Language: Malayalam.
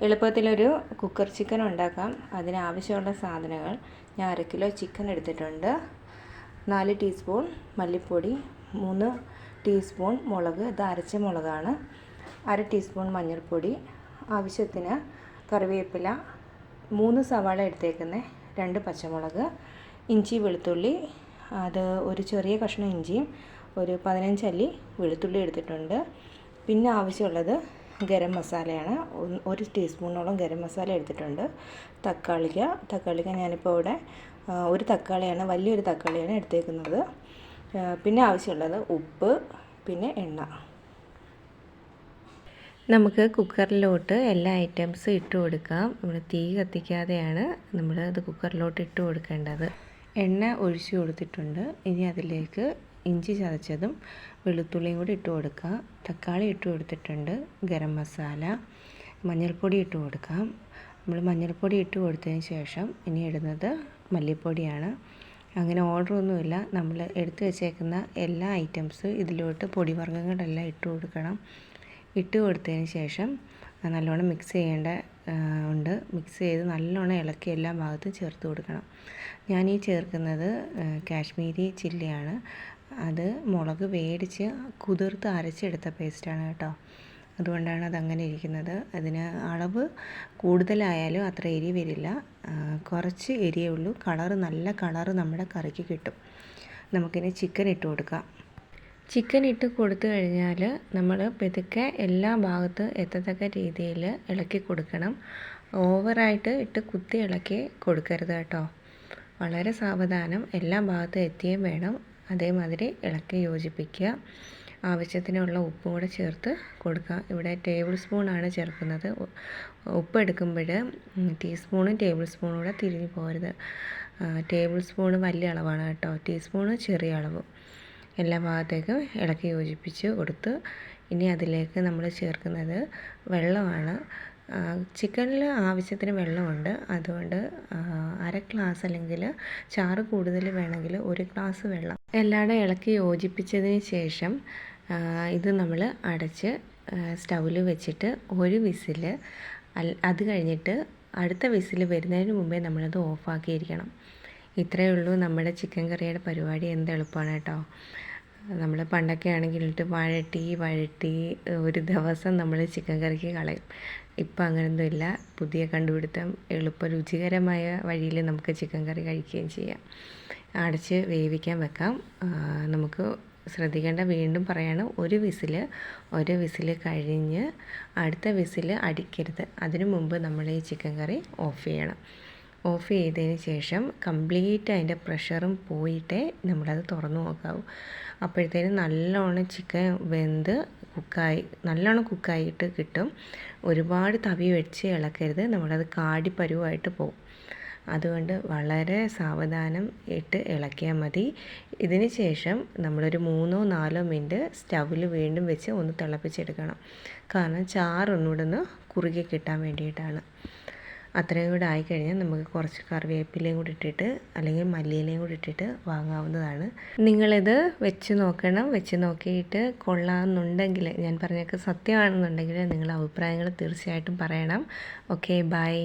എളുപ്പത്തിലൊരു കുക്കർ ചിക്കൻ ഉണ്ടാക്കാം. അതിനാവശ്യമുള്ള സാധനങ്ങൾ: ഞാൻ 1/2 കിലോ ചിക്കൻ എടുത്തിട്ടുണ്ട്, 4 ടീസ്പൂൺ മല്ലിപ്പൊടി, 3 ടീസ്പൂൺ മുളക്, ഇത് അരച്ച മുളകാണ്, 1/2 ടീസ്പൂൺ മഞ്ഞൾപ്പൊടി, ആവശ്യത്തിന് കറിവേപ്പില, 3 സവാള എടുത്തേക്കുന്നത്, 2 പച്ചമുളക്, ഇഞ്ചി വെളുത്തുള്ളി, അത് ഒരു ചെറിയ കഷ്ണം ഇഞ്ചിയും ഒരു 15 അല്ലി വെളുത്തുള്ളി എടുത്തിട്ടുണ്ട്. പിന്നെ ആവശ്യമുള്ളത് ഗരം മസാലയാണ്. 1 ടീസ്പൂണോളം ഗരം മസാല എടുത്തിട്ടുണ്ട്. തക്കാളിക്ക ഞാനിപ്പോൾ ഇവിടെ ഒരു തക്കാളിയാണ്, വലിയൊരു തക്കാളിയാണ് എടുത്തേക്കുന്നത്. പിന്നെ ആവശ്യമുള്ളത് ഉപ്പ്, പിന്നെ എണ്ണ. നമുക്ക് കുക്കറിലോട്ട് എല്ലാ ഐറ്റംസും ഇട്ട് കൊടുക്കാം. നമ്മൾ തീ കത്തിക്കാതെയാണ് നമ്മൾ അത് കുക്കറിലോട്ട് ഇട്ട് കൊടുക്കേണ്ടത്. എണ്ണ ഒഴിച്ചു കൊടുത്തിട്ടുണ്ട്. ഇനി അതിലേക്ക് ഇഞ്ചി ചതച്ചതും വെളുത്തുള്ളിയും കൂടി ഇട്ട് കൊടുക്കുക. തക്കാളി ഇട്ട് കൊടുത്തിട്ടുണ്ട്. ഗരം മസാല, മഞ്ഞൾപ്പൊടി ഇട്ട് കൊടുക്കാം. നമ്മൾ മഞ്ഞൾപ്പൊടി ഇട്ട് കൊടുത്തതിന് ശേഷം ഇനി ഇടുന്നത് മല്ലിപ്പൊടിയാണ്. അങ്ങനെ ഓർഡറൊന്നുമില്ല, നമ്മൾ എടുത്തു വെച്ചേക്കുന്ന എല്ലാ ഐറ്റംസും ഇതിലോട്ട് പൊടിവർഗ്ഗങ്ങളെല്ലാം ഇട്ട് കൊടുക്കണം. ഇട്ട് കൊടുത്തതിന് ശേഷം നല്ലോണം മിക്സ് ചെയ്യേണ്ട ഉണ്ട്. മിക്സ് ചെയ്ത് നല്ലോണം ഇളക്കി എല്ലാ ഭാഗത്തും ചേർത്ത് കൊടുക്കണം. ഞാനീ ചേർക്കുന്നത് കാശ്മീരി ചില്ലിയാണ്. അത് മുളക് വേടിച്ച് കുതിർത്ത് അരച്ചെടുത്ത പേസ്റ്റാണ് കേട്ടോ. അതുകൊണ്ടാണ് അതങ്ങനെ ഇരിക്കുന്നത്. അതിന് അളവ് കൂടുതലായാലും അത്ര എരി വരില്ല, കുറച്ച് എരിയേ ഉള്ളൂ. നല്ല കളറ് നമ്മുടെ കറിക്ക് കിട്ടും. നമുക്കിനി ചിക്കൻ ഇട്ട് കൊടുക്കാം. ചിക്കൻ ഇട്ട് കൊടുത്തു കഴിഞ്ഞാൽ നമ്മൾ പതുക്കെ എല്ലാ ഭാഗത്തും എത്തത്തക്ക രീതിയിൽ ഇളക്കി കൊടുക്കണം. ഓവറായിട്ട് ഇട്ട് കുത്തി ഇളക്കി കൊടുക്കരുത് കേട്ടോ. വളരെ സാവധാനം എല്ലാ ഭാഗത്തും എത്തിയും വേണം. അതേമാതിരി ഇളക്കി യോജിപ്പിക്കുക. ആവശ്യത്തിനുള്ള ഉപ്പും കൂടെ ചേർത്ത് കൊടുക്കുക. ഇവിടെ ടേബിൾ സ്പൂണാണ് ചേർക്കുന്നത്. ഉപ്പ് എടുക്കുമ്പോൾ ടീസ്പൂണും ടേബിൾ സ്പൂണും കൂടെ തിരിഞ്ഞു പോകരുത്. ടേബിൾ സ്പൂണ് വലിയ അളവാണ് കേട്ടോ, ടീസ്പൂണ് ചെറിയ അളവ്. എല്ലാ ഭാഗത്തേക്കും ഇളക്കി യോജിപ്പിച്ച് കൊടുത്ത് ഇനി അതിലേക്ക് നമ്മൾ ചേർക്കുന്നത് വെള്ളമാണ്. ചിക്കനിൽ ആവശ്യത്തിന് വെള്ളമുണ്ട്. അതുകൊണ്ട് 1/2 ഗ്ലാസ് അല്ലെങ്കിൽ ചാറ് കൂടുതൽ വേണമെങ്കിൽ 1 ഗ്ലാസ് വെള്ളം എല്ലാവരും ഇളക്കി യോജിപ്പിച്ചതിന് ശേഷം ഇത് നമ്മൾ അടച്ച് സ്റ്റൗവിൽ വെച്ചിട്ട് 1 വിസിൽ, അത് കഴിഞ്ഞിട്ട് അടുത്ത വിസിൽ വരുന്നതിന് മുമ്പേ നമ്മളത് ഓഫാക്കിയിരിക്കണം. ഇത്രയേ ഉള്ളൂ നമ്മുടെ ചിക്കൻ കറിയുടെ പരിപാടി. എന്ത് എളുപ്പമാണ് കേട്ടോ. നമ്മൾ പണ്ടൊക്കെ ആണെങ്കിലിട്ട് വഴട്ടി ഒരു ദിവസം നമ്മൾ ചിക്കൻ കറിക്ക് കളയും. ഇപ്പം അങ്ങനെയൊന്നുമില്ല. പുതിയ കണ്ടുപിടുത്തം, രുചികരമായ വഴിയിൽ നമുക്ക് ചിക്കൻ കറി കഴിക്കുകയും ചെയ്യാം. അടച്ച് വേവിക്കാൻ വെക്കാം. നമുക്ക് ശ്രദ്ധിക്കേണ്ട, വീണ്ടും പറയാണ്, ഒരു വിസിൽ കഴിഞ്ഞ് അടുത്ത വിസിൽ അടിക്കരുത്. അതിനു മുമ്പ് നമ്മൾ ഈ ചിക്കൻ കറി ഓഫ് ചെയ്യണം. ഓഫ് ചെയ്തതിന് ശേഷം കംപ്ലീറ്റ് അതിൻ്റെ പ്രഷറും പോയിട്ടേ നമ്മളത് തുറന്നു നോക്കാവൂ. അപ്പോഴത്തേനും നല്ലോണം ചിക്കൻ വെന്ത് നല്ലോണം കുക്കായിട്ട് കിട്ടും. ഒരുപാട് തവി വെച്ച് ഇളക്കരുത്, നമ്മളത് കാടിപ്പരുവായിട്ട് പോകും. അതുകൊണ്ട് വളരെ സാവധാനം ഇട്ട് ഇളക്കിയാൽ മതി. ഇതിന് ശേഷം നമ്മളൊരു 3-4 മിനിറ്റ് സ്റ്റൗവിൽ വീണ്ടും വെച്ച് ഒന്ന് തിളപ്പിച്ചെടുക്കണം. കാരണം ചാറൊന്നുകൂടെ ഒന്ന് കുറുകി കിട്ടാൻ വേണ്ടിയിട്ടാണ്. അത്രയും കൂടെ ആയിക്കഴിഞ്ഞാൽ നമുക്ക് കുറച്ച് കറിവേപ്പിലയും കൂടി ഇട്ടിട്ട് അല്ലെങ്കിൽ മല്ലിയിലയും കൂടി ഇട്ടിട്ട് വാങ്ങാവുന്നതാണ്. നിങ്ങളിത് വെച്ച് നോക്കണം. വെച്ച് നോക്കിയിട്ട് കൊള്ളാമെന്നുണ്ടെങ്കിൽ, ഞാൻ പറഞ്ഞൊക്കെ സത്യമാണെന്നുണ്ടെങ്കിൽ നിങ്ങൾ അഭിപ്രായങ്ങൾ തീർച്ചയായിട്ടും പറയണം. Okay, by.